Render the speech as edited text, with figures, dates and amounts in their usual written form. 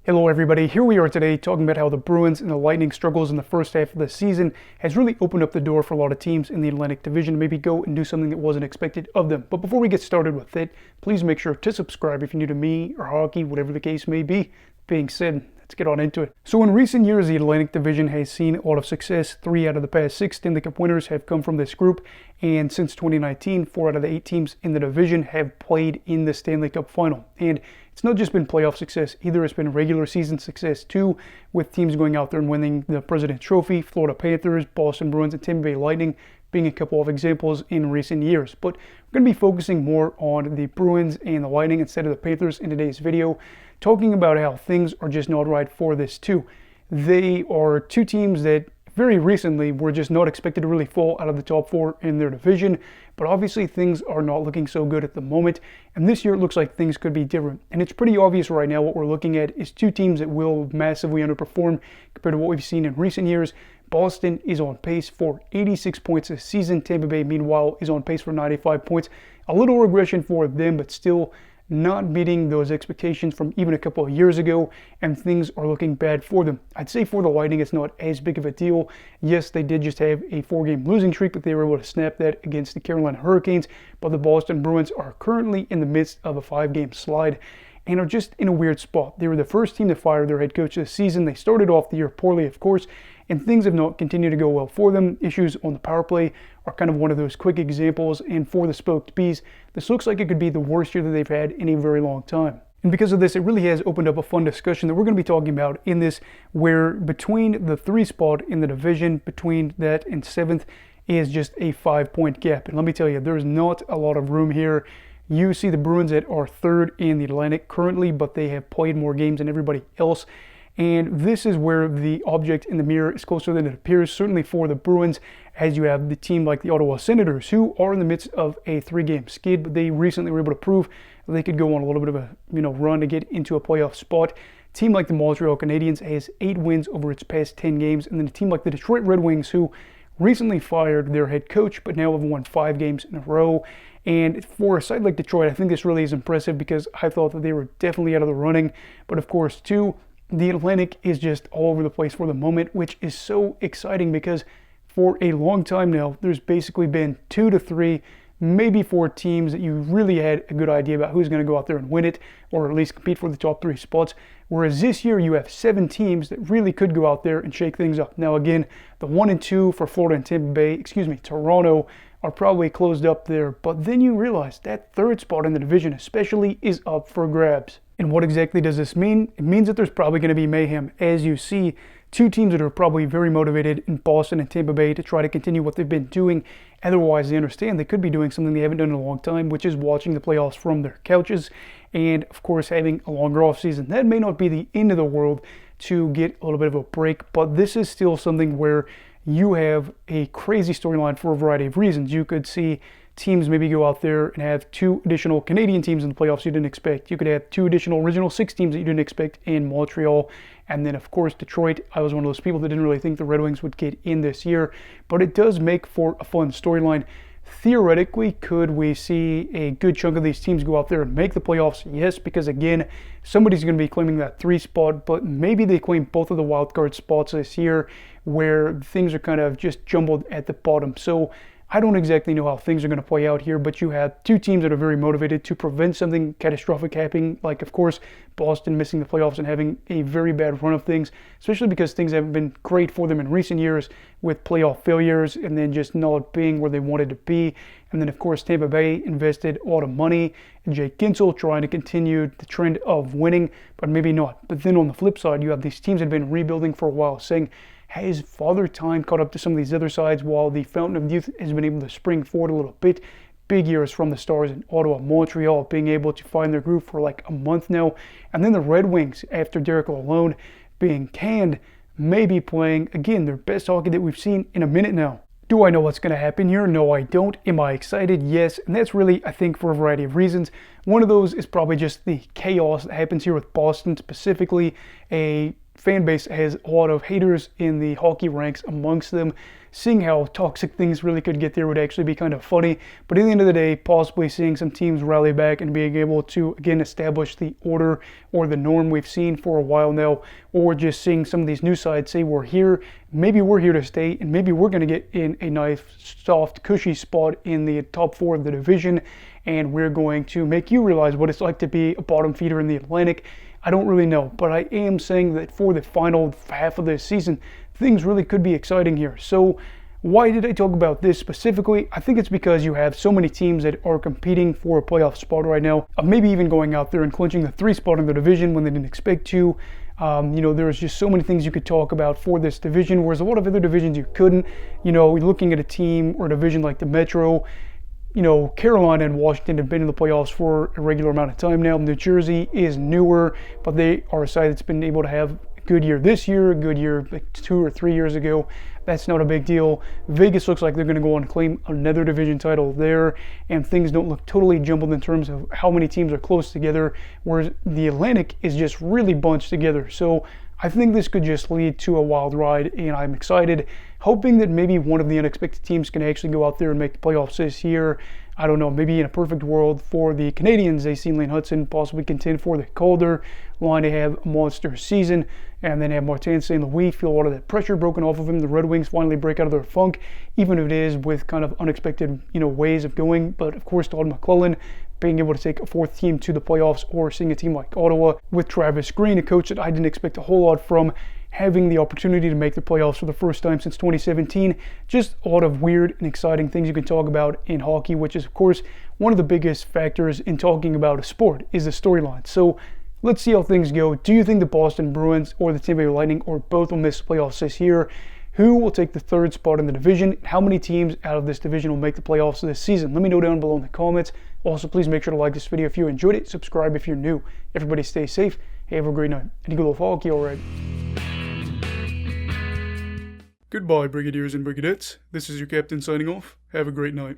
Hello everybody, here we are today talking about how the Bruins and the Lightning struggles in the first half of the season has really opened up the door for a lot of teams in the Atlantic Division to maybe go and do something that wasn't expected of them. But before we get started with it, please make sure to subscribe if you're new to me or hockey, whatever the case may be. Being said, let's get on into it. So in recent years, the Atlantic Division has seen a lot of success. 3 out of the past 6 Stanley Cup winners have come from this group, and since 2019, 4 out of the 8 teams in the division have played in the Stanley Cup final. And it's not just been playoff success either, it's been regular season success too, with teams going out there and winning the President's Trophy, Florida Panthers, Boston Bruins, and Tampa Bay Lightning being a couple of examples in recent years. But we're going to be focusing more on the Bruins and the Lightning instead of the Panthers in today's video, talking about how things are just not right for this too. They are two teams that very recently were just not expected to really fall out of the top 4 in their division, but obviously things are not looking so good at the moment, and this year it looks like things could be different. And it's pretty obvious right now what we're looking at is two teams that will massively underperform compared to what we've seen in recent years. Boston is on pace for 86 points this season. Tampa Bay, meanwhile, is on pace for 95 points. A little regression for them, but still not meeting those expectations from even a couple of years ago, and things are looking bad for them. I'd say for the Lightning, it's not as big of a deal. Yes, they did just have a 4-game losing streak, but they were able to snap that against the Carolina Hurricanes. But the Boston Bruins are currently in the midst of a 5-game slide and are just in a weird spot. They were the first team to fire their head coach this season. They started off the year poorly, of course, and things have not continued to go well for them. Issues on the power play are kind of one of those quick examples, and for the Spoked Bees, this looks like it could be the worst year that they've had in a very long time. And because of this, it really has opened up a fun discussion that we're going to be talking about in this, where between the 3 spot in the division, between that and 7th, is just a 5-point gap. And let me tell you, there's not a lot of room here. You see the Bruins that are 3rd in the Atlantic currently, but they have played more games than everybody else. And this is where the object in the mirror is closer than it appears, certainly for the Bruins, as you have the team like the Ottawa Senators, who are in the midst of a 3-game skid, but they recently were able to prove that they could go on a little bit of a run to get into a playoff spot. A team like the Montreal Canadiens has 8 wins over its past 10 games, and then a team like the Detroit Red Wings, who recently fired their head coach, but now have won 5 games in a row. And for a side like Detroit, I think this really is impressive because I thought that they were definitely out of the running. But of course, too, the Atlantic is just all over the place for the moment, which is so exciting because for a long time now, there's basically been 2 to 3, maybe 4 teams that you really had a good idea about who's going to go out there and win it, or at least compete for the top 3 spots. Whereas this year, you have 7 teams that really could go out there and shake things up. Now again, the 1 and 2 for Florida and Toronto, are probably closed up there, but then you realize that 3rd spot in the division especially is up for grabs. And what exactly does this mean? It means that there's probably going to be mayhem, as you see 2 teams that are probably very motivated in Boston and Tampa Bay to try to continue what they've been doing. Otherwise, they understand they could be doing something they haven't done in a long time, which is watching the playoffs from their couches and, of course, having a longer offseason. That may not be the end of the world to get a little bit of a break, but this is still something where you have a crazy storyline for a variety of reasons. You could see teams maybe go out there and have 2 additional Canadian teams in the playoffs you didn't expect. You could have 2 additional original 6 teams that you didn't expect in Montreal. And then, of course, Detroit. I was one of those people that didn't really think the Red Wings would get in this year. But it does make for a fun storyline. Theoretically, could we see a good chunk of these teams go out there and make the playoffs? Yes, because again, somebody's going to be claiming that 3 spot, but maybe they claim both of the wildcard spots this year where things are kind of just jumbled at the bottom. So I don't exactly know how things are going to play out here, but you have 2 teams that are very motivated to prevent something catastrophic happening, like, of course, Boston missing the playoffs and having a very bad run of things, especially because things haven't been great for them in recent years with playoff failures and then just not being where they wanted to be. And then, of course, Tampa Bay invested a lot of money in Jake Gensel, trying to continue the trend of winning, but maybe not. But then on the flip side, you have these teams that have been rebuilding for a while, saying, has Father Time caught up to some of these other sides while the Fountain of Youth has been able to spring forward a little bit? Big years from the Stars in Ottawa, Montreal, being able to find their groove for like a month now. And then the Red Wings, after Derek Lalonde being canned, may be playing, again, their best hockey that we've seen in a minute now. Do I know what's going to happen here? No, I don't. Am I excited? Yes. And that's really, I think, for a variety of reasons. One of those is probably just the chaos that happens here with Boston, specifically a fan base has a lot of haters in the hockey ranks amongst them. Seeing how toxic things really could get there would actually be kind of funny. But at the end of the day, possibly seeing some teams rally back and being able to, again, establish the order or the norm we've seen for a while now, or just seeing some of these new sides say we're here, maybe we're here to stay, and maybe we're going to get in a nice, soft, cushy spot in the top 4 of the division, and we're going to make you realize what it's like to be a bottom feeder in the Atlantic. I don't really know, but I am saying that for the final half of this season, things really could be exciting here. So why did I talk about this specifically? I think it's because you have so many teams that are competing for a playoff spot right now, maybe even going out there and clinching the 3 spot in the division when they didn't expect to. There's just so many things you could talk about for this division, whereas a lot of other divisions you couldn't. Looking at a team or a division like the Metro, Carolina and Washington have been in the playoffs for a regular amount of time now. New Jersey is newer, but they are a side that's been able to have a good year this year, a good year like 2 or 3 years ago. That's not a big deal. Vegas looks like they're going to go on and claim another division title there, and things don't look totally jumbled in terms of how many teams are close together, whereas the Atlantic is just really bunched together. So I think this could just lead to a wild ride, and I'm excited, hoping that maybe one of the unexpected teams can actually go out there and make the playoffs this year. I don't know, maybe in a perfect world for the Canadiens, they see Lane Hudson possibly contend for the Calder line to have a monster season, and then have Martin St. Louis feel a lot of that pressure broken off of him. The Red Wings finally break out of their funk, even if it is with kind of unexpected, ways of going. But of course, Todd McLellan being able to take a 4th team to the playoffs, or seeing a team like Ottawa with Travis Green, a coach that I didn't expect a whole lot from, having the opportunity to make the playoffs for the first time since 2017. Just a lot of weird and exciting things you can talk about in hockey, which is, of course, one of the biggest factors in talking about a sport is the storyline. So let's see how things go. Do you think the Boston Bruins or the Tampa Bay Lightning or both will miss playoffs this year? Who will take the 3rd spot in the division? How many teams out of this division will make the playoffs this season? Let me know down below in the comments. Also, please make sure to like this video if you enjoyed it. Subscribe if you're new. Everybody stay safe. Hey, have a great night. And you go hockey, all right. Goodbye, Brigadiers and Brigadettes. This is your captain signing off. Have a great night.